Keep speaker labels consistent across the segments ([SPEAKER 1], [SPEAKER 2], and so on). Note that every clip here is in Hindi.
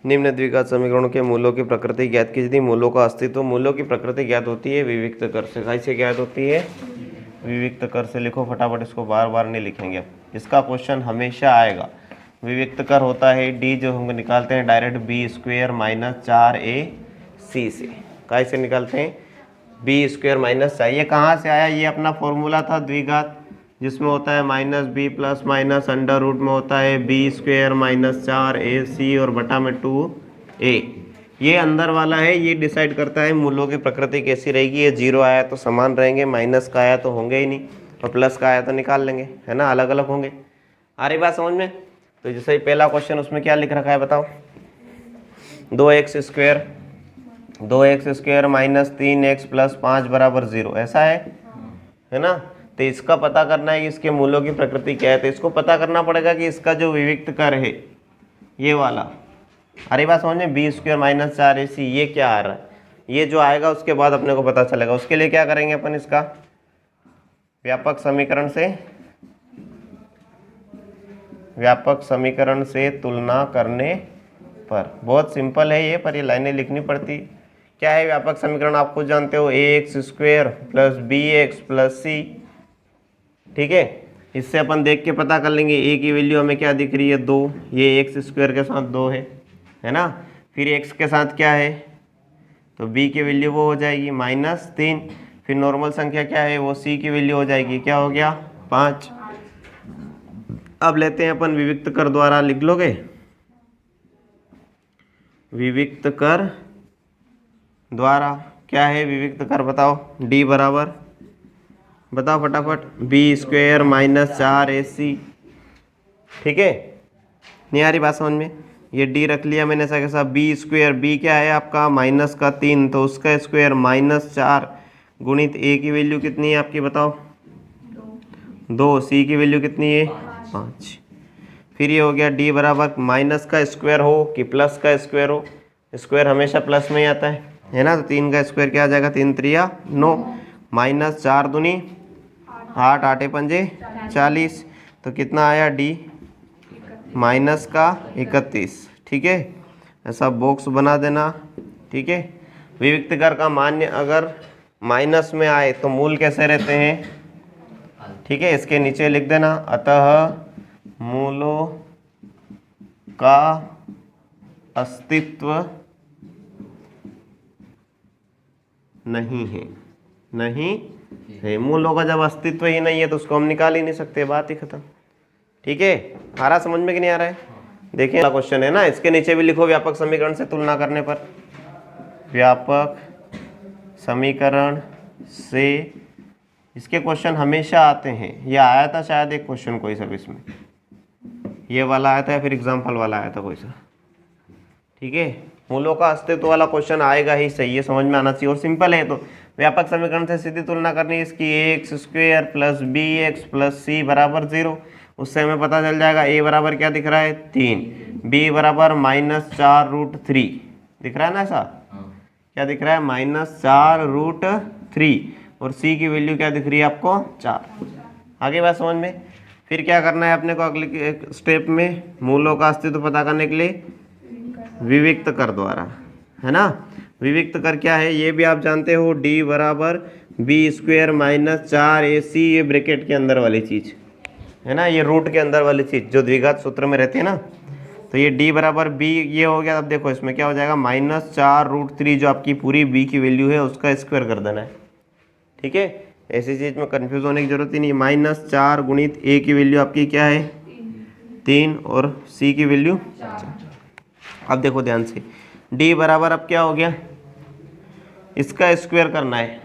[SPEAKER 1] निम्न द्विघात समीकरणों के मूलों की प्रकृति ज्ञात कीजिए। मूलों का अस्तित्व, मूलों की प्रकृति ज्ञात होती है विविक्त कर से। कैसे ज्ञात होती है? विविक्त कर से। लिखो फटाफट, इसको बार बार नहीं लिखेंगे अब, इसका क्वेश्चन हमेशा आएगा। विविक्त कर होता है डी, जो हम निकालते हैं direct B square minus 4ac से। कैसे निकालते हैं? B square minus 4। ये कहाँ से आया? ये अपना फॉर्मूला था द्विघात, जिसमें होता है minus b plus minus under root में होता है बी स्क्वेयर माइनस 4ac और बटा में 2a। ये अंदर वाला है, ये डिसाइड करता है मूलों की प्रकृति कैसी रहेगी। ये 0 आया तो समान रहेंगे, माइनस का आया तो होंगे ही नहीं, और प्लस का आया तो निकाल लेंगे, है ना, अलग अलग होंगे। आ रही बात समझ में? तो जैसे पहला क्वेश्चन, उसमें क्या लिख रखा है बताओ? 2x square minus 3x plus 5 बराबर 0, ऐसा है ना। तो इसका पता करना है कि इसके मूलों की प्रकृति क्या है। तो इसको पता करना पड़ेगा कि इसका जो विविक्त कर है ये वाला, अरे बात समझ में, बी स्क्वेयर माइनस 4ac, ये क्या आ रहा है, ये जो आएगा उसके बाद अपने को पता चलेगा। उसके लिए क्या करेंगे अपन? इसका व्यापक समीकरण से तुलना करने पर। बहुत सिंपल है ये, पर ये लाइनें लिखनी पड़ती। क्या है व्यापक समीकरण? आप खुद जानते हो, ax square plus bx plus c। ठीक है, इससे अपन देख के पता कर लेंगे। a की वैल्यू हमें क्या दिख रही है? 2। ये x स्क्वेयर के साथ 2 है ना। फिर x के साथ क्या है? तो b की वैल्यू वो हो जाएगी -3। फिर नॉर्मल संख्या क्या है? वो c की वैल्यू हो जाएगी, क्या हो गया? 5। अब लेते हैं अपन विविक्त कर द्वारा, लिख लोगे? विविक्त कर द्वारा क्या है? विविक्त कर बताओ। d बराबर, बताओ फटाफट, बी स्क्वेयर माइनस 4ac। ठीक है, नहीं आ रही बात समझ में? ये d रख लिया मैंने ऐसा कैसा, बी स्क्वेयर, b क्या है आपका? माइनस का 3, तो उसका स्क्वायर -4 गुणित a की वैल्यू कितनी है आपकी बताओ? 2। c की वैल्यू कितनी है? 5। फिर ये हो गया d बराबर, माइनस का स्क्वायर हो कि प्लस का स्क्वायर हो, स्क्वायर हमेशा प्लस में ही आता है ना। तो 3 का स्क्वायर क्या आ जाएगा? 3 त्रिया 9, माइनस 4 दूनी 8, 8 पंजे 40। तो कितना आया d? माइनस का 31। ठीक है, ऐसा बॉक्स बना देना। ठीक है, विविक्त कर का मान्य अगर माइनस में आए तो मूल कैसे रहते हैं? ठीक है, इसके नीचे लिख देना, अतः मूलों का अस्तित्व नहीं है। मूलों का जब अस्तित्व ही नहीं है तो उसको हम निकाल ही नहीं सकते, बात ही खत्म। ठीक है, आ रहा समझ में कि नहीं आ रहा है? देखिए क्वेश्चन है ना, इसके नीचे भी लिखो व्यापक समीकरण से तुलना करने पर। व्यापक समीकरण से, इसके क्वेश्चन हमेशा आते हैं। ये आया था शायद एक क्वेश्चन कोई सा इसमें, ये वाला आया था या फिर एग्जाम्पल वाला आया था कोई सा। ठीक है, मूलों का अस्तित्व वाला क्वेश्चन आएगा ही, सही है, समझ में आना चाहिए और सिंपल है। तो व्यापक समीकरण से सीधी तुलना करनी है इसकी, ax square plus bx plus c बराबर 0। उससे हमें पता चल जाएगा a बराबर क्या दिख रहा है? 3, b बराबर -4√3 दिख रहा है ना, ऐसा क्या दिख रहा है? -4√3, और c की वैल्यू क्या दिख रही है आपको? 4। आगे बात समझ में? फिर क्या करना है अपने को अगले स्टेप में? मूलों का अस्तित्व पता करने के लिए विविक्त कर द्वारा, है ना। विविक्त कर क्या है ये भी आप जानते हो, d बराबर बी स्क्वेयर माइनस 4ac, ये ब्रैकेट के अंदर वाली चीज़ है ना, ये रूट के अंदर वाली चीज़ जो द्विघात सूत्र में रहती है ना। तो ये d बराबर b ये हो गया। अब देखो इसमें क्या हो जाएगा? -4√3 जो आपकी पूरी b की वैल्यू है उसका स्क्वायर कर देना है। ठीक है, ऐसी चीज़ में कंफ्यूज होने की जरूरत ही नहीं। -4 गुणित a की वैल्यू आपकी क्या है? 3, और c की वैल्यू 4। अब देखो ध्यान से, d बराबर अब क्या हो गया? इसका स्क्वायर करना है,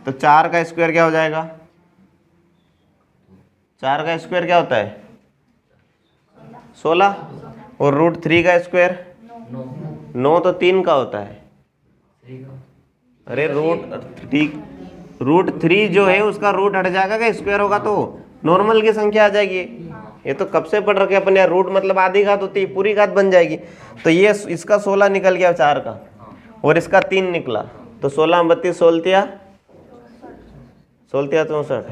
[SPEAKER 1] तो 4 का स्क्वायर क्या हो जाएगा? 4 का स्क्वायर क्या होता है? 16, और √3 का स्क्वायर 9, तो 3 का होता है। अरे √3 जो है उसका रूट हट जाएगा, क्या स्क्वायर होगा तो नॉर्मल की संख्या आ जाएगी। ये तो कब से पढ़ रखे अपन यार, रूट मतलब आधी घात होती है, पूरी घात बन जाएगी। तो ये इसका 16 निकल गया 4 का, और इसका 3 निकला, तो 16 32 16 64,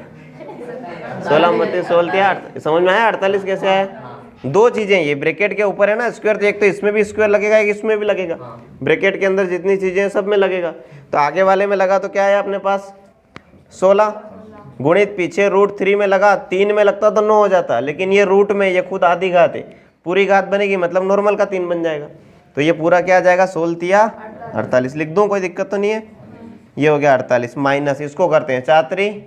[SPEAKER 1] 16 32 16, समझ में आया? 48 कैसे आया? दो चीजें, ये ब्रैकेट के ऊपर है ना स्क्वायर, तो एक तो इसमें भी स्क्वायर लगेगा, एक इसमें भी लगेगा। ब्रैकेट के अंदर जितनी चीजें हैं सब में लगेगा। तो आगे वाले में लगा तो क्या है अपने पास 16 गुणित पीछे √3 में लगा, 3 में लगता तो 9 हो जाता, लेकिन ये रूट में, ये खुद आधी घात है, पूरी घात बनेगी मतलब नॉर्मल का 3 बन जाएगा। तो ये पूरा क्या आ जाएगा 16 48 लिख दूं, कोई दिक्कत तो नहीं है। ये हो गया 48 माइनस, इसको करते हैं 4 3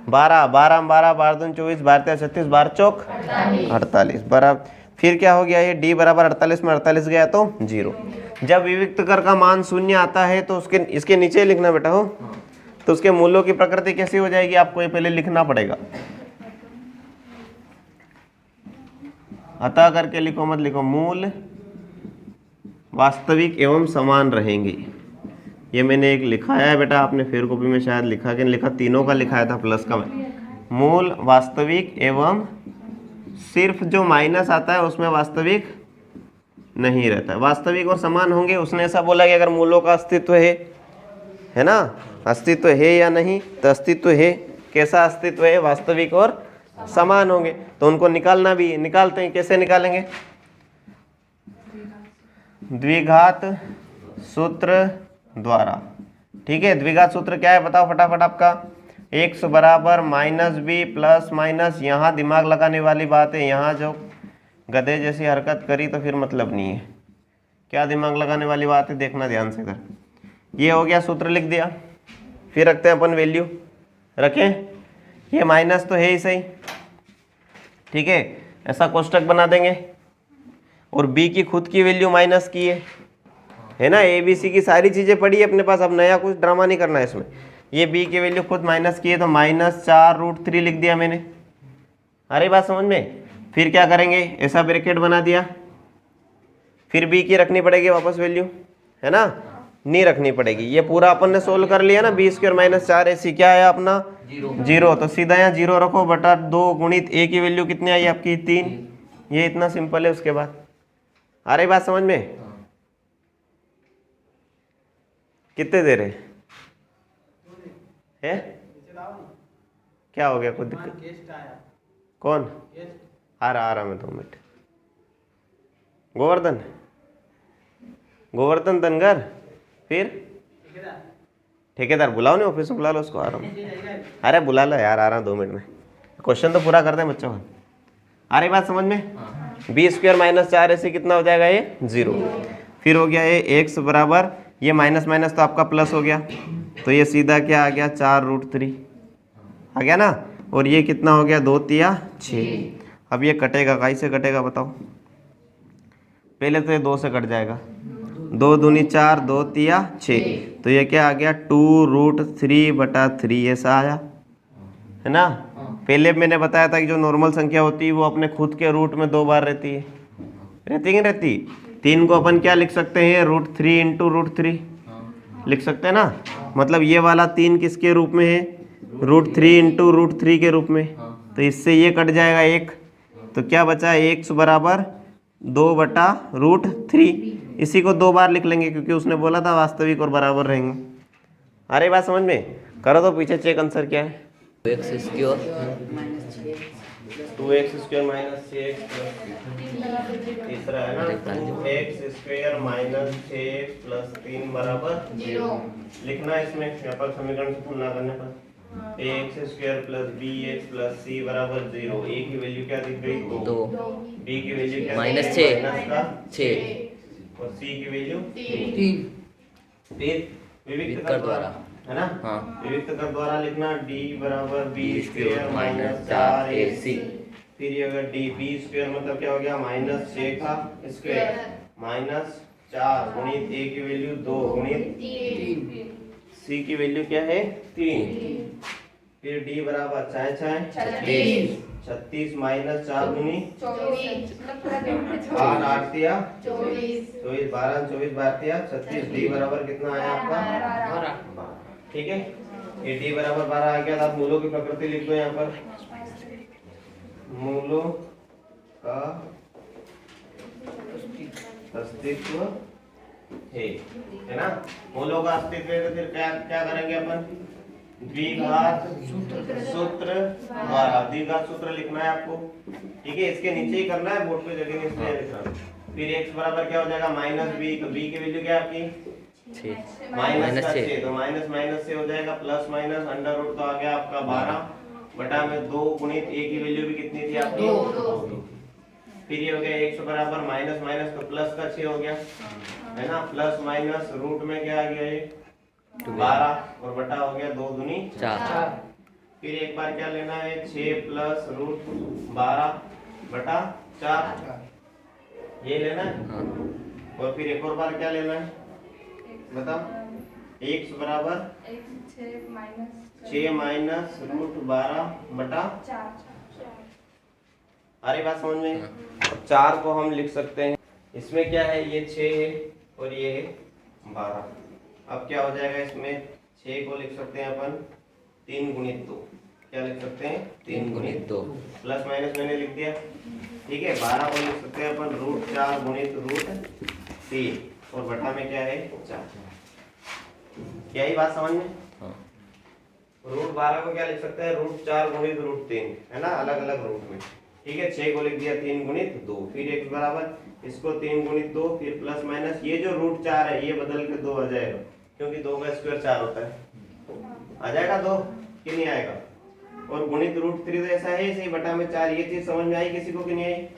[SPEAKER 1] 12 12 12 12 2 24 12 3 36 12 चौक 48 बराबर। फिर क्या हो गया ये d बराबर 48 में 48 गया तो 0। जब विविक्त कर का मान शून्य आता है तो उसके इसके नीचे लिखना बेटा हो, तो उसके मूल्यों की प्रकृति कैसी हो जाएगी आपको ये पहले लिखना पड़ेगा। अतः करके लिखो मत लिखो, मूल वास्तविक एवं समान रहेंगे। ये मैंने एक लिखाया है बेटा, आपने फेयर कॉपी में शायद लिखा कि नहीं लिखा, तीनों का लिखाया था प्लस का मैं। मूल वास्तविक एवं सिर्फ जो माइनस आता है उसमें वास्तविक नहीं रहता है, वास्तविक और समान होंगे। उसने ऐसा बोला कि अगर मूलों का अस्तित्व है ना, अस्तित्व है या नहीं, तो अस्तित्व है। कैसा अस्तित्व है? वास्तविक और समान होंगे, तो उनको निकालना भी है। निकालते हैं, कैसे निकालेंगे? द्विघात सूत्र द्वारा। ठीक है, द्विघात सूत्र क्या है बताओ फटाफट आपका। x बराबर -b प्लस माइनस, यहाँ दिमाग लगाने वाली बात है, यहाँ जो गधे जैसी हरकत करी तो फिर मतलब नहीं है। क्या दिमाग लगाने वाली बात है, देखना ध्यान से इधर। ये हो गया, सूत्र लिख दिया। फिर रखते हैं अपन वैल्यू, रखें, ये माइनस तो है ही सही, ठीक है, ऐसा कोष्टक बना देंगे और b की खुद की वैल्यू माइनस की है ना, ए बी सी की सारी चीज़ें पड़ी है अपने पास, अब नया कुछ ड्रामा नहीं करना है इसमें। ये b की वैल्यू खुद माइनस की है तो -4√3 लिख दिया मैंने। अरे बात समझ में? फिर क्या करेंगे, ऐसा ब्रैकेट बना दिया, फिर b की रखनी पड़ेगी वापस वैल्यू, है ना, नहीं रखनी पड़ेगी। ये पूरा अपन ने सोल्व कर लिया ना, b² - 4ac क्या आया अपना 0, तो सीधा यहाँ 0 रखो बटा 2 गुणित a की वैल्यू कितनी आई आपकी 3। ये इतना सिंपल है। उसके बाद आ रही बात समझ में? कितने दे रहे हैं? क्या हो गया, कुछ दिक्कत? कौन आ रहा मैं 2 मिनट। गोवर्धन धनगर, फिर ठेकेदार बुलाओ, नहीं ऑफिस में बुला लो उसको, आ रहा हूँ। अरे बुला लो यार, आ रहा हूँ 2 मिनट में। क्वेश्चन तो पूरा कर दें बच्चों का। आ रही बात समझ में? b² - 4 ऐसे कितना हो जाएगा ये 0। फिर हो गया ये x बराबर, ये माइनस माइनस तो आपका प्लस हो गया, तो ये सीधा क्या आ गया 4√3 आ गया ना, और ये कितना हो गया 2 तिया 6। अब ये कटेगा, काई से कटेगा बताओ? पहले तो ये 2 से कट जाएगा, 2 दूनी 4, 2 तिया 6, तो ये क्या आ गया 2√3/3 ऐसा आया, है ना। पहले मैंने बताया था कि जो नॉर्मल संख्या होती है वो अपने खुद के रूट में 2 बार रहती है, रहती कि नहीं रहती? 3 को अपन क्या लिख सकते हैं, √3 × √3 लिख सकते हैं ना। मतलब ये वाला 3 किसके रूप में है, √3 × √3 के रूप में, तो इससे ये कट जाएगा 1, तो क्या बचा x बराबर 2/√3। इसी को 2 बार लिख लेंगे क्योंकि उसने बोला था वास्तविक और बराबर रहेंगे। अरे बात समझ में? करो तो पीछे चेक आंसर क्या है।
[SPEAKER 2] 2x² -
[SPEAKER 1] 6x तीसरा है ना, 2x² - 6x + 3 बराबर 0 लिखना है इसमें। यहाँ पर समीकरण से तुलना करने पर ax² + bx + c बराबर 0। a की वैल्यू क्या दिख रही? 2। b की वैल्यू क्या? -6 और c की वैल्यू 3। फिर विविक्त कर द्वारा, है ना, हाँ, विविक्त कर द्वारा लिखना d बराबर b² - 4ac। फिर ये अगर b² मतलब क्या हो गया, -6 का स्क्वायर -4 गुणित a की वैल्यू 2 गुणित 3, c की वैल्यू क्या है 3। फिर d बराबर 4 36 36 -4 दूनी 8 8 तिया 24 12 24 12 तिया 36। d बराबर कितना आया आपका 12। ठीक है, ये d बराबर 12 आ गया। आप मूलों की प्रकृति लिख दो यहाँ पर, मूलों का अस्तित्व है ना। मूलों का अस्तित्व है तो फिर क्या क्या करेंगे अपन, द्विघात सूत्र द्वारा, द्विघात सूत्र लिखना है आपको, ठीक है। इसके नीचे ही करना है, बोर्ड पे जगह नहीं इसलिए लिखना। फिर x बराबर क्या हो जाएगा माइनस बी, तो b की वैल्यू क्या है आपकी 6, माइनस का 6, तो माइनस माइनस से हो जाएगा प्लस माइनस, अंडर रूट तो आ गया आपका 12 बटा में 2 गुणित a की वैल्यू भी कितनी थी आपकी 2। फिर ये हो गया x बराबर माइनस माइनस तो प्लस का 6 हो गया, है ना, प्लस माइनस रूट में क्या आ गया ये 12 और बटा हो गया 2 दूनी 4। फिर एक बार क्या लेना है 6 प्लस रूट 12 बटा 4 ये लेना है। और फिर एक और बार क्या लेना है बताओ, x बराबर 6 माइनस रूट 12 बटा 4। अरे बात समझ में। अब 4 को हम लिख सकते हैं, इसमें क्या है ये 6 है और ये है 12। अब क्या हो जाएगा इसमें 6 को लिख सकते हैं अपन 3 गुणित 2, क्या लिख सकते हैं 3 गुणित 2, प्लस माइनस मैंने लिख दिया, ठीक है। 12 को लिख सकते हैं अपन रूट 4 गुणित रूट 3 और बटा में क्या है 4। क्या ही बात समझ में। रूट 12 को क्या लिख सकते हैं रूट 4 गुणित रूट 3, है ना, अलग अलग रूट में, ठीक है। 6 को लिख दिया 3 गुणित 2, फिर x बराबर इसको 3 गुणित 2, फिर प्लस माइनस ये जो रूट 4 है ये बदल के 2 आ जाएगा, क्योंकि 2 का स्क्वायर 4 होता है, आ जाएगा 2 कि नहीं आएगा। और गुणित रूट 3 तो ऐसा है सही बटा में 4, ये चीज समझ में आई किसी को कि नहीं आई।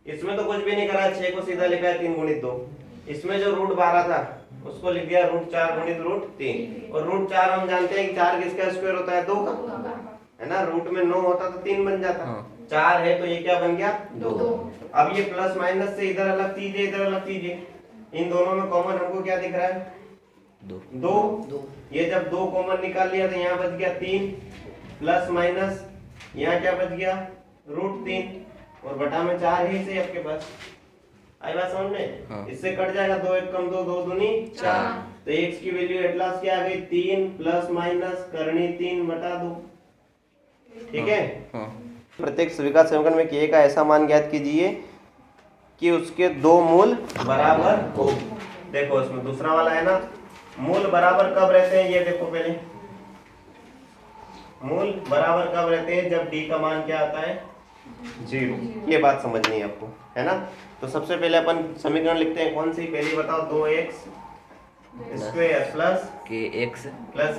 [SPEAKER 1] इसमें तो कुछ भी नहीं करा, 6 को सीधा लिखा है 3 गुणित 2, इसमें जो रूट 12 था उसको लिख दिया रूट 4 गुणित रूट 3, और रूट 4 हम जानते हैं कि 4 किसका स्क्वायर होता है 2 का, है ना। रूट में 9 होता तो 3 बन जाता, 4 है तो ये क्या बन गया 2। अब ये प्लस माइनस से इधर अलग कीजिए, इधर अलग कीजिए, इन दोनों में कॉमन हमको क्या दिख रहा है 2। ये जब 2 कॉमन निकाल लिया तो यहाँ बच गया 3 प्लस माइनस यहाँ क्या बच गया रूट 3 और बटा में 4 है इसे आपके पास। आई बात समझ में। इससे कट जाएगा 2 1 कम 2 2 दूनी 4, तो x की वैल्यू एट लास्ट क्या आ गई 3 प्लस माइनस करनी 3 बटा 2, ठीक है। प्रत्येक स्वीकार समीकरण में k का ऐसा मान ज्ञात कीजिए कि उसके 2 मूल बराबर हो। देखो इसमें दूसरा वाला है ना, मूल बराबर कब रहते हैं, ये देखो पहले मूल बराबर कब रहते हैं जब d का मान क्या आता है 0। ये बात समझनी है आपको, है ना। तो सबसे पहले अपन समीकरण लिखते हैं, कौन सी पहली बताओ, 2x square plus kx plus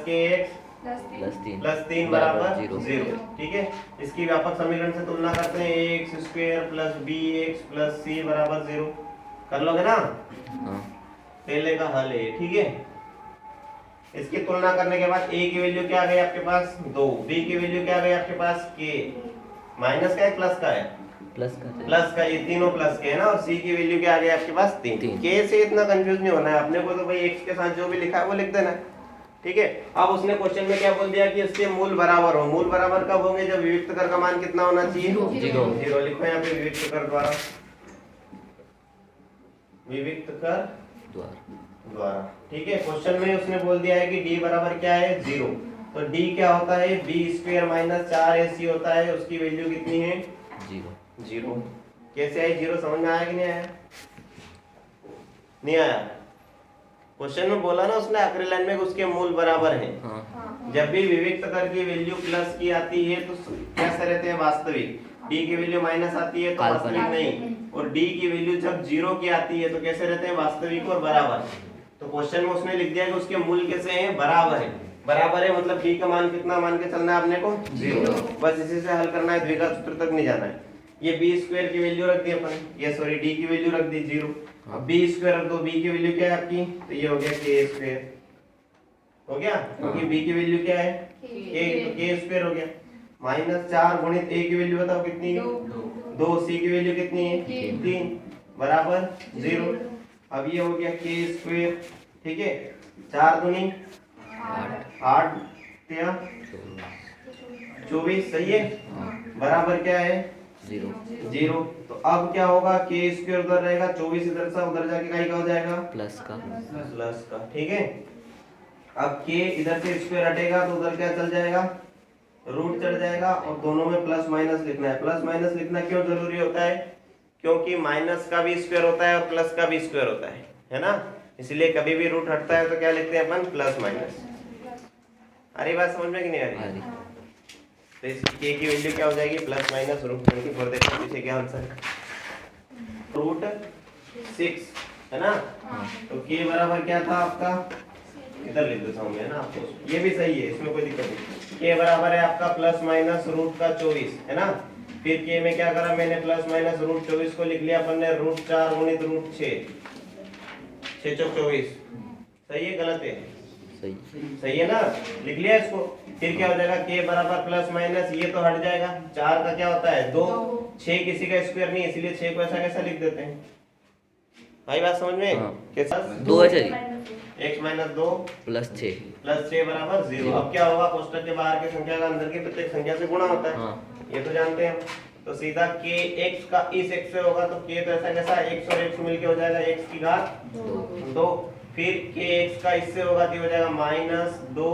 [SPEAKER 1] 3 बराबर 0, ठीक है। इसकी व्यापक समीकरण से तुलना करते हैं, ax square plus bx plus c बराबर 0, कर लोगे ना, पहले का हल है, ठीक है। इसकी तुलना करने के बाद a की वैल्यू क्या आ गई आपके पास 2, b की वैल्यू क्या आ गई आपके पास k, माइनस का है प्लस का है प्लस का, ये तीनों प्लस के है ना, और c की वैल्यू क्या आ गई आपके पास 3। k से इतना कंफ्यूज नहीं होना है अपने को, तो भाई x के साथ जो भी लिखा है वो लिख देना, ठीक है। अब उसने क्वेश्चन में क्या बोल दिया कि इसके मूल बराबर हो। मूल बराबर कब होंगे, जब विविक्त कर का मान कितना होना चाहिए 0। लिखो यहाँ पे विविक्त कर द्वारा, विविक्त कर द्वारा, ठीक है। क्वेश्चन में उसने बोल दिया है कि d बराबर क्या है 0, तो d क्या होता है b स्क्वायर माइनस 4ac होता है, उसकी वैल्यू कितनी है 0। कैसे आई 0, समझ में आया कि नहीं आया, नहीं आया। क्वेश्चन में बोला ना उसने आखिरी लाइन में उसके मूल बराबर है। जब भी विविक्त कर की वैल्यू प्लस की आती है तो कैसे रहते हैं वास्तविक, d की वैल्यू माइनस आती है तो वास्तविक नहीं, और d की वैल्यू जब 0 की आती है तो कैसे रहते हैं वास्तविक और बराबर। तो क्वेश्चन में उसने लिख दिया कि उसके मूल कैसे हैं बराबर है, बराबर है मतलब d का मान कितना मान के चलना है अपने को 0, बस इसी से हल करना है, द्विघात सूत्र तक नहीं जाना है। ये b स्क्वायर की वैल्यू रख दी अपन, ये सॉरी d की वैल्यू रख दी 0, अब b स्क्वायर रख दो, b की वैल्यू क्या है आपकी, तो ये हो गया k स्क्वायर हो गया, क्योंकि b की वैल्यू क्या है k स्क्वायर हो गया, माइनस 4 गुणित a की वैल्यू बताओ कितनी है 2, c की वैल्यू कितनी है 3 बराबर 0। अब ये हो गया k स्क्वायर, ठीक है, 4 दूनी 8 24, सही है, बराबर क्या है 0। तो अब क्या होगा k स्क्वायर उधर रहेगा, 24 इधर से उधर जाके का हो जाएगा प्लस का, ठीक है। अब k इधर से स्क्वायर हटेगा तो उधर क्या चल जाएगा रूट चढ़ जाएगा, और दोनों में प्लस माइनस लिखना है। प्लस माइनस लिखना क्यों जरूरी होता है, क्योंकि माइनस का भी स्क्वायर होता है और प्लस का भी स्क्वायर होता है ना, इसलिए कभी भी रूट हटता है तो क्या लिखते हैं अपन प्लस माइनस, अरे बात समझ में कि नहीं आ रही? तो इसकी के की वैल्यू क्या हो जाएगी? Plus minus √24। देखो पीछे क्या आंसर है, √6 है ना। तो के बराबर क्या था आपका, इधर लिख देता हूँ मैं ना आपको, ये भी सही है, इसमें कोई दिक्कत नहीं। के बराबर है आपका प्लस माइनस √24 है ना। फिर के में क्या करा मैंने, प्लस माइनस √24 को लिख लिया अपन ने √4 गुणित √6, 6 चौक 24। सही है गलत है? सही है ना, लिख लिया इसको। फिर क्या हो जाएगा, के बराबर प्लस माइनस ये तो हट जाएगा, 4 का क्या होता है 2, 6 किसी का स्क्वायर नहीं, इसलिए 6 को ऐसा कैसा लिख देते हैं भाई, बात समझ में? कैसा
[SPEAKER 2] 2 है सर,
[SPEAKER 1] x माइनस 2
[SPEAKER 2] प्लस 6
[SPEAKER 1] बराबर 0। अब क्या होगा, कोष्टक के बाहर की संख्या का अंदर की प्रत्येक संख्या से गुणा होता है, ये तो जानते हैं। तो सीधा के x का इस x से होगा, तो के तो ऐसा कैसा x और x मिलके हो जाएगा x की घात 2। फिर के x का इससे होगा तो हो जाएगा -2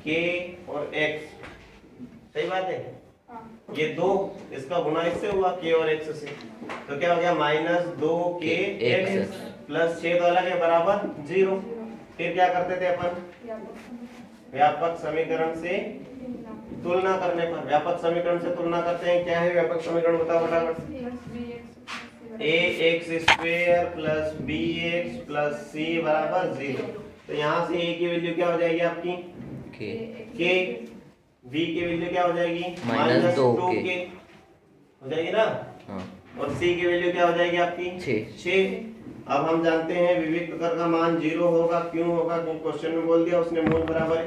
[SPEAKER 1] k और x। सही बात है? ये 2 इसका गुणा इससे हुआ k और x से, तो क्या हो गया -2 k x प्लस 6 तो अलग है बराबर 0। फिर क्या करते थे अपन, व्यापक समीकरण से तुलना करने पर, व्यापक समीकरण से तुलना करते हैं। क्या है व्यापक समीकरण बताओ फटाफट, ax² plus bx plus c बराबर 0। तो यहाँ से a की वैल्यू क्या हो जाएगी आपकी k, b की वैल्यू क्या हो जाएगी -2k हो जाएगी ना, और c की वैल्यू क्या हो जाएगी आपकी 6। अब हम जानते हैं विविक्त कर का मान 0 होगा। क्यों होगा, क्योंकि क्वेश्चन में बोल दिया उसने मूल बराबर है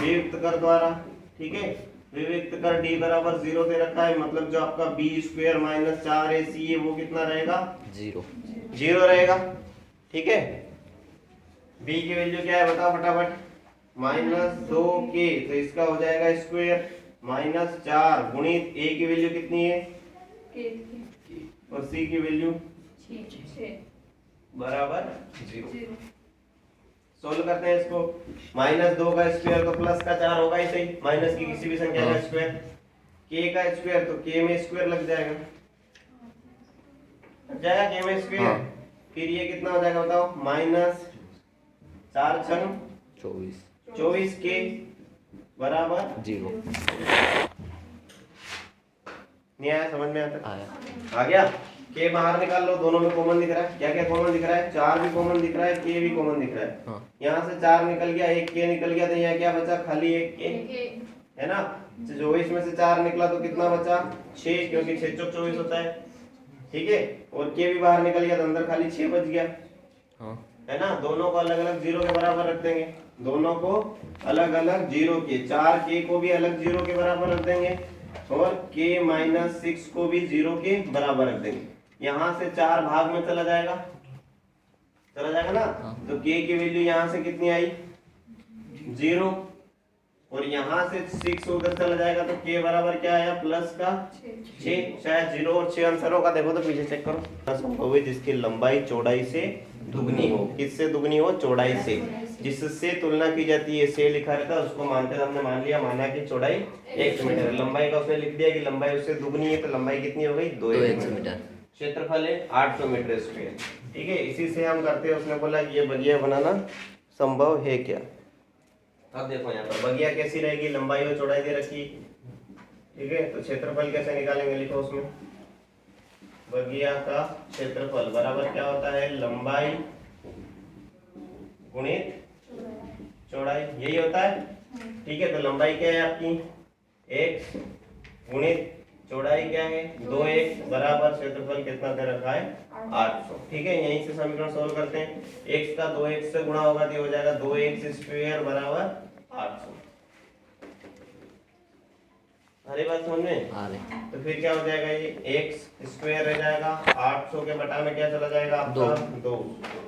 [SPEAKER 1] विविक्त कर द्वारा। ठीक है, विविक्त कर d बराबर 0 दे रखा है, मतलब जो आपका b² - 4ac है वो कितना रहेगा, 0 रहेगा। ठीक है, b की वैल्यू क्या है बताओ फटाफट, -2k, तो इसका हो जाएगा स्क्वायर -4 गुणित a की वैल्यू कितनी है और c की वैल्यू बराबर 0। सोल्व करते हैं इसको, -2 का स्क्वायर तो प्लस का 4 होगा ही सही, माइनस की किसी भी संख्या का स्क्वायर, k का स्क्वायर तो k में स्क्वायर लग जाएगा, k में स्क्वायर। फिर ये कितना हो जाएगा बताओ, -4 × 24k बराबर 0। नहीं आया, समझ में आ गया? के बाहर निकाल लो, दोनों में कॉमन दिख रहा है। क्या क्या कॉमन दिख रहा है, 4 भी कॉमन दिख रहा है, के भी कॉमन दिख रहा है। यहाँ से 4 निकल गया, एक के निकल गया, तो यहाँ क्या बचा, खाली एक के है ना। 24 में से 4 निकला तो कितना बचा 6, क्योंकि 6 चौक 24 होता है। ठीक है, और के भी बाहर निकल गया तो अंदर खाली 6 बच गया है ना। दोनों को अलग अलग 0 के बराबर रख देंगे, दोनों को अलग अलग 0 के, 4 के को भी अलग 0 के बराबर रख देंगे और k - 6 को भी 0 के बराबर रख देंगे। यहाँ से 4 भाग में चला जाएगा ना, तो k की वैल्यू यहाँ से कितनी आई 0, और यहाँ से 6 उधर चला जाएगा तो k बराबर क्या आया प्लस का 6। शायद 0 और 6 आंसर होगा, देखो तो पीछे चेक करो। संभव है जिसकी लंबाई चौड़ाई से दुगनी हो, किससे दुगनी हो, चौड़ाई से, जिससे तुलना की जाती है से लिखा रहता है उसको मानते, हमने मान लिया, माना कि चौड़ाई 1 मीटर, लंबाई का उसने लिख दिया कि लंबाई उससे दुगनी है, तो लंबाई कितनी हो गई 2 मीटर, क्षेत्रफल है 800 मीटर स्क्वायर। ठीक है, इसी से हम करते हैं। उसने बोला ये बगिया बनाना संभव है क्या। अब देखो यहाँ पर बगिया कैसी रहेगी, लंबाई और चौड़ाई दे रखी। ठीक है, तो क्षेत्रफल कैसे निकालेंगे, लिखो उसमें, बगिया का क्षेत्रफल बराबर क्या होता है, लंबाई गुणित चौड़ाई, यही होता है। ठीक है, तो लंबाई क्या है आपकी x गुणित चौड़ाई क्या है 2x बराबर क्षेत्रफल कितना दे रखा है 800। ठीक है, यहीं से समीकरण सोल्व करते हैं। x का 2x से गुणा होगा तो हो जाएगा 2x² बराबर 800। अरे बात समझ में आ रही। तो फिर क्या हो जाएगा, ये x² रह जाएगा, 800 के बटा में क्या चला जाएगा आपका 2,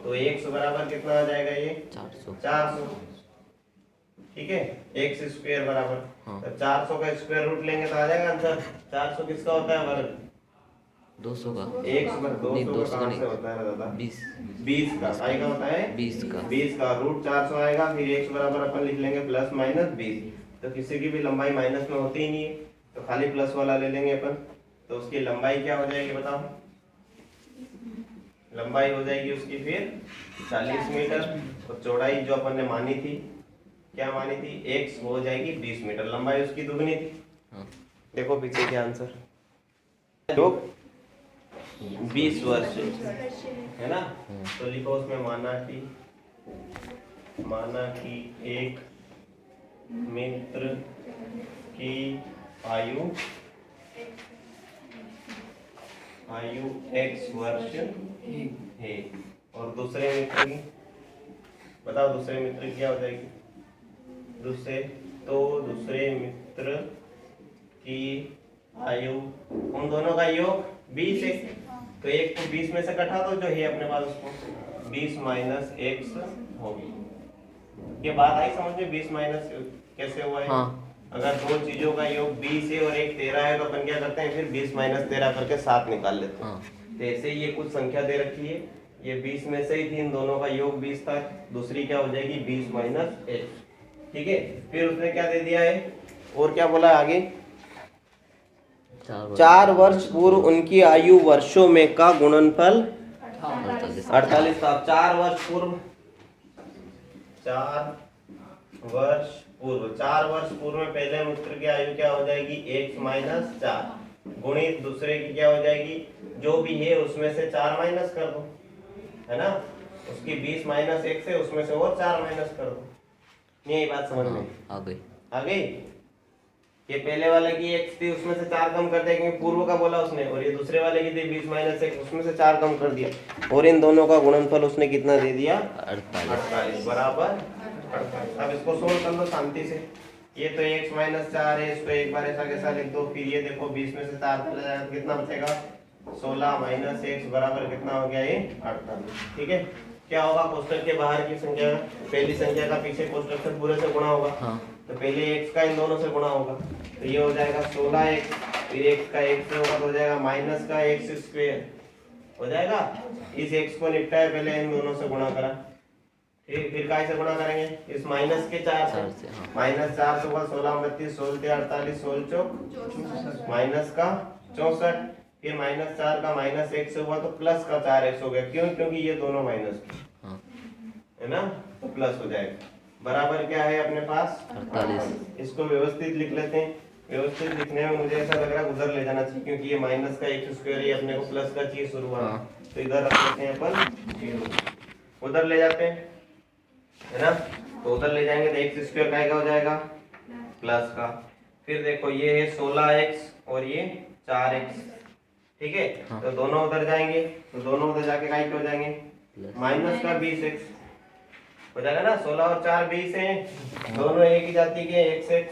[SPEAKER 1] तो x बराबर कितना आ जाएगा ये 400। ठीक है, x² बराबर, तो 400 का स्क्वायर रूट लेंगे तो आ जाएगा आंसर। 400 किसका होता है वर्ग,
[SPEAKER 2] 200 का,
[SPEAKER 1] x वर्ग 200 का कहां से होता है दादा, 20 का, आई का होता है 20 का रूट 400 आएगा। फिर x बराबर अपन लिख लेंगे प्लस माइनस 20, तो किसी की भी लंबाई माइनस में होती ही नहीं है, तो खाली प्लस वाला ले लेंगे अपन। तो उसकी लंबाई क्या हो जाएगी बताओ, लंबाई हो जाएगी उसकी फिर 40 मीटर, और चौड़ाई जो अपन ने मानी थी क्या मानी थी, x हो जाएगी 20 मीटर, लंबाई उसकी दुगनी थी।
[SPEAKER 2] हाँ
[SPEAKER 1] देखो पीछे क्या आंसर, योग 20 वर्ष है ना। तो लिखो उसमें माना कि एक मित्र की आयु x वर्ष है, और दूसरे मित्र की बताओ, दूसरे मित्र की क्या हो जाएगी, दूसरे मित्र की आयु, उन दोनों का योग 20 है, तो एक को 20 में से कटा दो जो है अपने पास, उसको 20 माइनस x होगी। ये बात आई समझ में, 20 माइनस कैसे हुआ है।
[SPEAKER 2] हाँ।
[SPEAKER 1] अगर दो चीजों का योग 20 है और एक 13 है तो अपन क्या करते हैं, फिर 20 माइनस 13 करके 7 निकाल लेते हैं।
[SPEAKER 2] हाँ।
[SPEAKER 1] तो ऐसे ही ये कुछ संख्या दे रखी है, ये 20 में से ही थी, इन दोनों का योग 20 था, दूसरी क्या हो जाएगी 20 माइनस x। ठीक है, फिर उसने क्या दे दिया है, और क्या बोला आगे, 4 वर्ष पूर्व उनकी आयु वर्षों में का गुणनफल 48 था। 4 वर्ष पूर्व 4 वर्ष पूर्व में पहले मित्र की आयु क्या हो जाएगी, x माइनस 4 गुणित दूसरे की क्या हो जाएगी, जो भी है उसमें से 4 माइनस कर दो, है ना, उसकी 20 माइनस x है, उसमें से और 4 माइनस कर दो। यही बात समझ में
[SPEAKER 2] आ गई।
[SPEAKER 1] ये पहले वाले की x थी, उसमें से 4 कम कर दिया क्योंकि पूर्व का बोला उसने, और ये दूसरे वाले की थी 20 माइनस x, उसमें से 4 कम कर दिया, और इन दोनों का गुणनफल उसने कितना दे दिया, 48 बराबर 48। अब इसको सोल्व कर लो शांति से, ये तो x माइनस 4 है, इसको एक बार ऐसा कैसा लिख दो, फिर ये देखो 20 में से 4 चला जाएगा तो कितना बचेगा, 16 माइनस x बराबर कितना हो गया, ये 48। ठीक है, क्या होगा, कोष्ठक के बाहर की संख्या, पहली संख्या का पीछे कोष्ठक से पूरे से गुणा होगा।
[SPEAKER 2] हाँ।
[SPEAKER 1] तो पहले x का इन दोनों से गुणा होगा, तो ये हो जाएगा 16x, फिर x का x से होगा तो हो जाएगा माइनस का x स्क्वायर हो जाएगा। इस x को निपटाया, पहले इन दोनों से गुणा करा, ठीक, फिर काय से गुणा करेंगे, इस माइनस के 4 से, माइनस 4 से होगा 16 32 16 48 16 चौक माइनस का 64, फिर माइनस 4 का माइनस 1 से हुआ तो प्लस का 4x हो गया, क्यों, क्योंकि ये दोनों माइनस है ना, तो प्लस हो जाएगा, बराबर क्या है अपने पास 48। इसको व्यवस्थित लिख लेते हैं, व्यवस्थित लिखने में मुझे ऐसा लग रहा है उधर ले जाना चाहिए, क्योंकि ये माइनस का x स्क्वायर है, अपने को प्लस का चाहिए शुरुआत, तो इधर रख लेते हैं अपन 0, उधर ले जाते हैं, है ना, तो उधर ले जाएंगे तो x स्क्वायर का हो जाएगा प्लस का, फिर देखो ये है 16x और ये 4x, ठीक है। तो दोनों उधर जाएंगे, तो दोनों उधर जाके काय हो जाएंगे, माइनस का 20x हो जाएगा ना, 16 और 4 20 है, दोनों एक ही जाति के xx,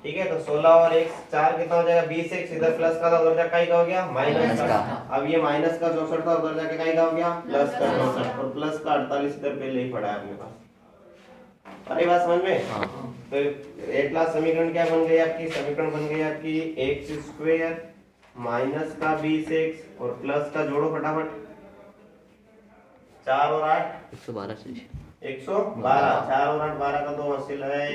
[SPEAKER 1] ठीक है, तो 16 और x 4 कितना हो जाएगा 20x, इधर प्लस का था उधर जाके काय का हो गया माइनस का, अब ये माइनस का 64 था उधर जाके काय का हो गया प्लस का 64, और प्लस का 48 इधर पहले ही पड़ा है अपने पास। अरे बात समझ में, तो एक क्लास समीकरण क्या बन गई आपकी, समीकरण बन गई आपकी x स्क्वायर माइनस का 20x और प्लस का जोड़ो फटाफट, 4 और 8 112, 4 और 8 12 का 2 हासिल है,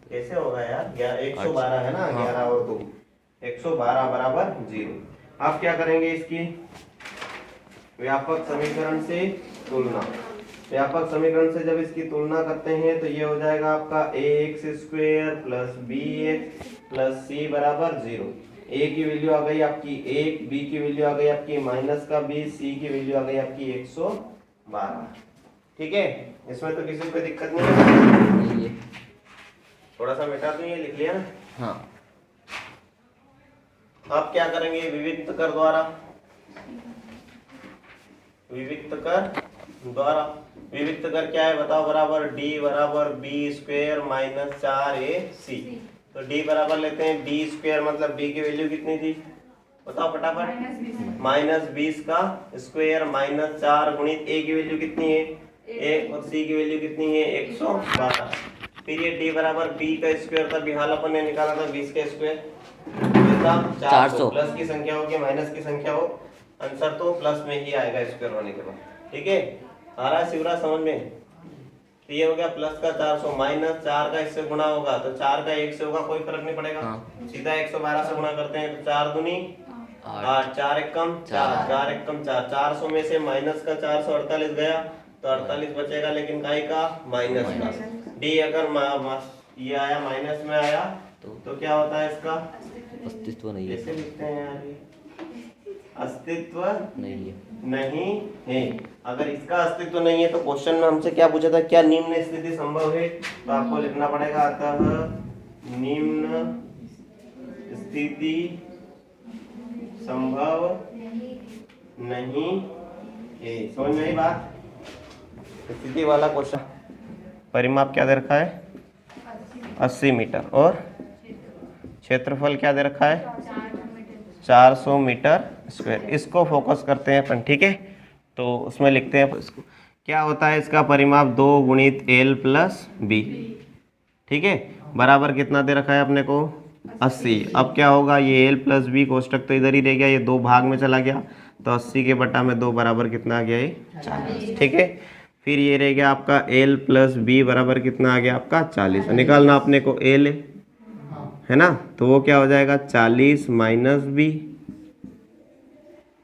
[SPEAKER 1] कैसे होगा यार, 112 है ना, 11 और 2 112 बराबर 0। आप क्या करेंगे, इसकी व्यापक समीकरण से तुलना, व्यापक समीकरण से जब इसकी तुलना करते हैं तो ये हो जाएगा आपका ax square plus bx plus c बराबर 0। a की वैल्यू आ गई आपकी 1, b की वैल्यू आ गई आपकी माइनस का 20, c की वैल्यू आ गई आपकी 112। ठीक है, इसमें तो किसी को दिक्कत नहीं है, थोड़ा सा मिटा दूं, ये लिख लिया ना।
[SPEAKER 2] हाँ।
[SPEAKER 1] आप क्या करेंगे, विविक्त कर द्वारा, विविक्त कर क्या है बताओ, बराबर d बराबर b स्क्वायर माइनस 4ac, तो d बराबर लेते हैं b स्क्वायर, मतलब b की वैल्यू कितनी थी बताओ फटाफट, माइनस 20 का स्क्वायर माइनस 4 गुणित a की वैल्यू कितनी है 1 और c की वैल्यू कितनी है 112, फिर ये d बराबर b का स्क्वायर था, बिहाल अपन ने निकाला था 20 का स्क्वायर 400, प्लस की संख्या हो कि माइनस की संख्या हो, आंसर तो प्लस में ही आएगा स्क्वायर होने के बाद। ठीक है, आ रहा है शिवराज समझ में, तो ये हो गया प्लस का 400 माइनस 4 का इससे गुणा होगा तो 4 का 1 से होगा, कोई फर्क नहीं पड़ेगा, सीधा 112 से गुणा करते हैं तो 4 दूनी 8, 4 एक कम 4, 4 एक कम 4, 400 में से माइनस का 448 गया तो 48 बचेगा, लेकिन काई का माइनस का। डी अगर ये आया माइनस में आया तो क्या होता है इसका
[SPEAKER 2] अस्तित्व नहीं है।
[SPEAKER 1] कैसे लिखते हैं यार ये, अस्तित्व
[SPEAKER 2] नहीं है।
[SPEAKER 1] नहीं है। अगर इसका अस्तित्व नहीं है तो क्वेश्चन में हमसे क्या पूछा था, क्या निम्न स्थिति संभव है, तो आपको लिखना पड़ेगा अतः निम्न स्थिति संभव नहीं है। समझ में आई बात। स्थिति वाला क्वेश्चन, परिमाप क्या दे रखा है 80 मीटर और क्षेत्रफल क्या दे रखा है 400 मीटर स्क्वायर। इसको फोकस करते हैं अपन, ठीक है। तो उसमें लिखते हैं इसको, क्या होता है इसका परिमाप 2 गुणित L प्लस B, ठीक है, बराबर कितना दे रखा है अपने को 80। अब क्या होगा, ये L प्लस B कोष्टक तो इधर ही रह गया, ये 2 भाग में चला गया, तो 80 के बटा में 2 बराबर कितना आ गया ये 40, ठीक है। फिर ये रह गया आपका L प्लस B बराबर कितना आ गया आपका 40। निकालना अपने को L है ना, तो वो क्या हो जाएगा 40 माइनस B।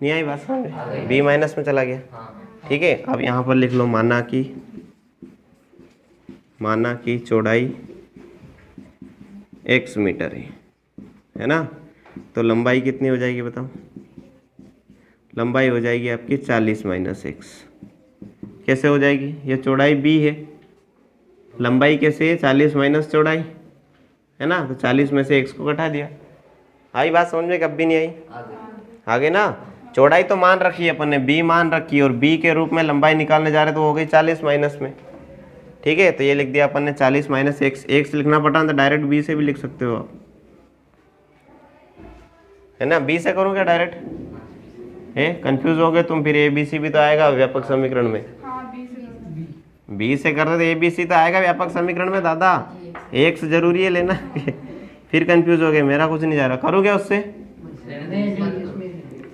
[SPEAKER 1] नहीं आई बात समझ, B माइनस में चला गया, ठीक है। अब यहाँ पर लिख लो माना की चौड़ाई x मीटर है ना, तो लंबाई कितनी हो जाएगी बताओ, लंबाई हो जाएगी आपकी 40 माइनस x। कैसे हो जाएगी, ये चौड़ाई b है, लंबाई कैसे है 40 माइनस चौड़ाई है ना, तो 40 में से x को घटा दिया। आई बात समझ में, कब भी नहीं आई, आगे ना। चौड़ाई तो मान रखी है अपन ने, b मान रखी है, और b के रूप में लंबाई निकालने जा रहे तो हो गई 40 माइनस में, ठीक है। तो ये लिख दिया अपन ने 40 माइनस x लिखना पड़ा तो डायरेक्ट b से भी लिख सकते हो आप, है ना। b से करूँ क्या डायरेक्ट, है कंफ्यूज हो गए तुम, फिर ABC भी तो आएगा व्यापक समीकरण में। b से करते तो ABC तो आएगा व्यापक समीकरण में दादा, x जरूरी है लेना फिर कंफ्यूज हो गए, मेरा कुछ नहीं जा रहा, करूँ क्या उससे।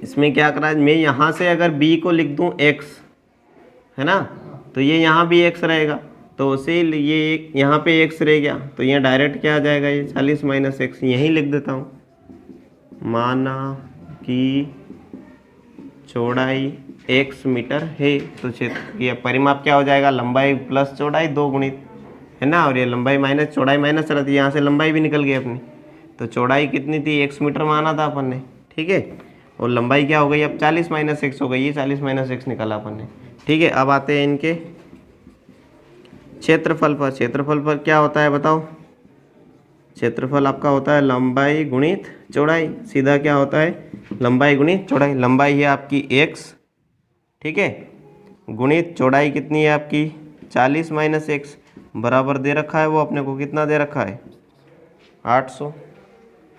[SPEAKER 1] इसमें क्या करा, मैं यहाँ से अगर b को लिख दूँ x है ना, तो ये यहाँ भी x रहेगा, तो उसे ये यहाँ पे x रह गया, तो ये डायरेक्ट क्या आ जाएगा, ये 40 माइनस x यहीं लिख देता हूँ। माना कि चौड़ाई x मीटर है, तो ये परिमाप क्या हो जाएगा, लंबाई प्लस चौड़ाई 2 गुणित है ना, और ये लंबाई माइनस चौड़ाई माइनस रहती है, यहाँ से लंबाई भी निकल गई अपनी, तो चौड़ाई कितनी थी x मीटर माना था अपन ने, ठीक है, और लंबाई क्या हो गई अब 40 माइनस x हो गई, ये 40 माइनस x निकाला अपन ने, ठीक है। अब आते हैं इनके क्षेत्रफल पर। क्षेत्रफल पर क्या होता है बताओ, क्षेत्रफल आपका होता है लंबाई गुणित चौड़ाई, सीधा क्या होता है लंबाई गुणित चौड़ाई। लंबाई है आपकी x, ठीक है, गुणित चौड़ाई कितनी है आपकी 40 माइनस x, बराबर दे रखा है वो अपने को, कितना दे रखा है 800।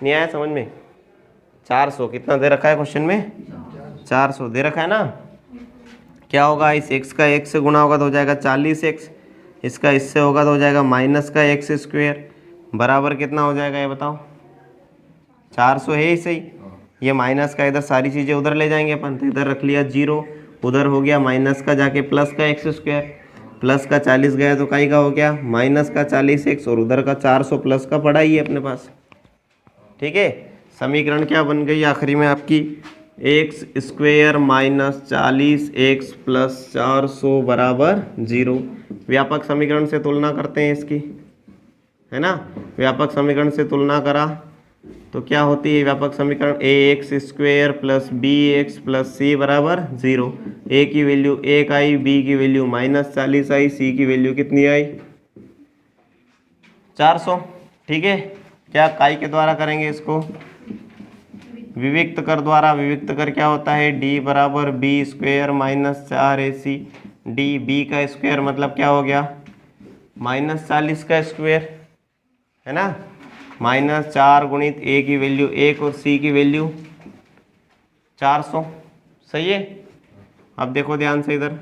[SPEAKER 1] नहीं आया समझ में, 400 कितना दे रखा है क्वेश्चन में, 400 दे रखा है ना। क्या होगा, इस x का x से गुणा होगा तो हो जाएगा 40x, इसका इससे होगा तो हो जाएगा माइनस का x स्क्वायर, बराबर कितना हो जाएगा ये बताओ 400 है ही सही। ये माइनस का इधर सारी चीज़ें उधर ले जाएंगे अपन, तो इधर रख लिया 0, उधर हो गया माइनस का जाके प्लस का x स्क्वायर, प्लस का 40 गया तो काई का हो गया माइनस का 40x, और उधर का 400 प्लस का पड़ा ही है अपने पास, ठीक है। समीकरण क्या बन गई आखिरी में आपकी, x square minus 40x plus 400 बराबर 0। व्यापक समीकरण से तुलना करते हैं इसकी, है ना। व्यापक समीकरण से तुलना करा तो क्या होती है व्यापक समीकरण, ax square plus bx plus c बराबर 0। a की वैल्यू 1 आई, b की वैल्यू माइनस 40 आई, c की वैल्यू कितनी आई 400, ठीक है। क्या काई के द्वारा करेंगे इसको, विविक्त कर द्वारा। विविक्त कर क्या होता है, d बराबर b square minus 4ac, d b का स्क्वायर मतलब क्या हो गया माइनस 40 का स्क्वायर, है ना, माइनस 4 गुणित a की वैल्यू 1 और c की वैल्यू 400, सही है। अब देखो ध्यान से इधर,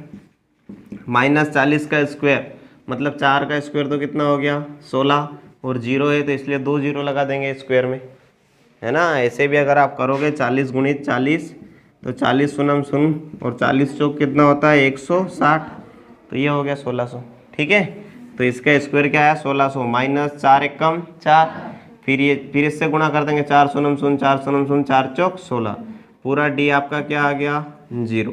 [SPEAKER 1] माइनस 40 का स्क्वायर मतलब 4 का स्क्वायर तो कितना हो गया 16, और 0 है तो इसलिए 2 0 लगा देंगे स्क्वायर में, है ना। ऐसे भी अगर आप करोगे 40 गुणित 40 तो 40 शून्य शून्य और 40 चौक कितना होता है 160, तो ये हो गया 1600, ठीक है। तो इसका स्क्वायर क्या है 1600, माइनस 4 एकम 4, फिर इससे गुणा कर देंगे 4 शून्य शून्य 4 शून्य शून्य 4 चौक 16, पूरा डी आपका क्या आ गया 0।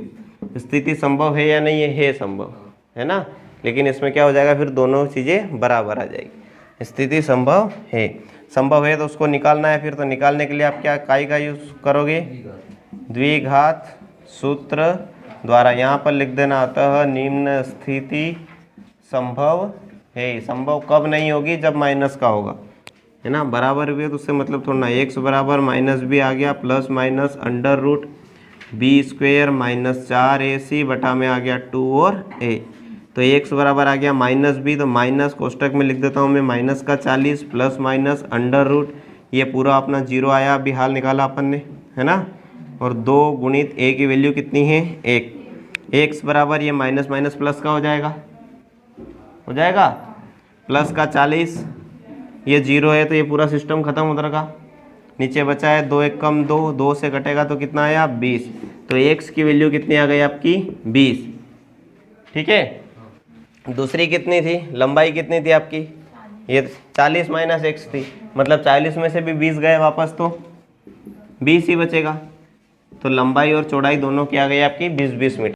[SPEAKER 1] स्थिति संभव है या नहीं है, संभव है ना, लेकिन इसमें क्या हो जाएगा फिर दोनों चीज़ें बराबर आ जाएगी। स्थिति संभव है, संभव है तो उसको निकालना है फिर, तो निकालने के लिए आप क्या काई का यूज़ करोगे, द्विघात सूत्र द्वारा। यहाँ पर लिख देना अतः निम्न स्थिति संभव है। संभव कब नहीं होगी, जब माइनस का होगा, है ना, बराबर भी है तो उससे मतलब थोड़ा ना, एक्स बराबर माइनस बी आ गया plus minus under root b square minus 4ac बटा में आ गया 2 और a। तो एक्स बराबर आ गया माइनस बी, तो माइनस कोष्टक में लिख देता हूँ मैं माइनस का 40 प्लस माइनस अंडर रूट, ये पूरा अपना जीरो आया, अभी हाल निकाला अपन ने, है ना, और 2 गुणित a की वैल्यू कितनी है 1। एक्स बराबर ये माइनस माइनस प्लस का हो जाएगा प्लस का 40, ये जीरो है तो ये पूरा सिस्टम खत्म उधर का, नीचे बचा है 2 1 कम 2, 2 से कटेगा तो कितना आया 20। तो x की वैल्यू कितनी आ गई आपकी 20, ठीक है। दूसरी कितनी थी, लंबाई कितनी थी आपकी, ये 40 माइनस एक्स थी, मतलब 40 में से भी 20 गए वापस तो 20 ही बचेगा। तो लंबाई और चौड़ाई दोनों की आ गई आपकी 20-20 मीटर।